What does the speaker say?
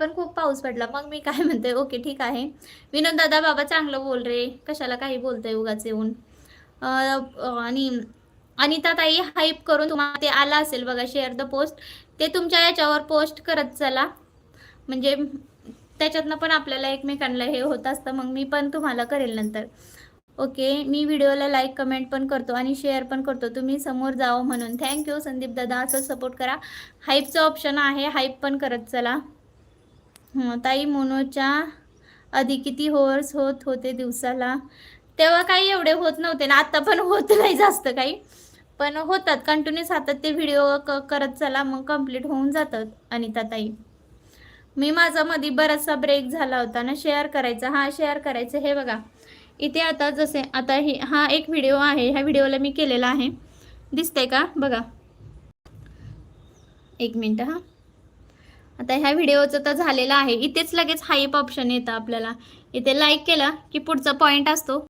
पण खूप पाऊस पडला. मग मी काय म्हणते, ओके ठीक आहे. विनोद दादा बाबा चांगलं बोल रे, कशाला काही बोलतोय उगाच येऊन. आणि अनिताताई हाईप करून तुम्हाला ते आलं असेल बघा, शेअर द पोस्ट. ते तुमच्या याच्यावर पोस्ट करत चला. म्हणजे त्याच्यातनं पण आपल्याला एकमेकांना हे होत असतं. मग मी पण तुम्हाला करेल नंतर. ओके, मी व्हिडिओला लाईक कमेंट पण करतो आणि शेअर पण करतो, तुम्ही समोर जावं म्हणून. थँक्यू संदीप दादा, असं सपोर्ट करा. हाईपचं ऑप्शन आहे, हाईप पण करत चला. ताई मोनोच्या आधी किती होर्स होत होते दिवसाला? तेव्हा काही एवढे होत नव्हते ना, आता पण होत नाही जास्त काही, पण होतात कंटिन्यूस हातात ते व्हिडिओ करत चला, मग कंप्लीट होऊन जातात. अनिता ताई, मी माझा मध्ये बराचसा ब्रेक झाला होता ना, शेअर करायचा. हा शेअर करायचं, हे बघा इथे आता जसे आता हा एक व्हिडिओ आहे, ह्या व्हिडिओला मी केलेला आहे, दिसतंय का बघा. एक मिनिट हा. आता ह्या व्हिडिओचं तर झालेलं आहे. इथेच लगेच हाईप ऑप्शन येतं आपल्याला. इथे लाईक केला की पुढचा पॉईंट असतो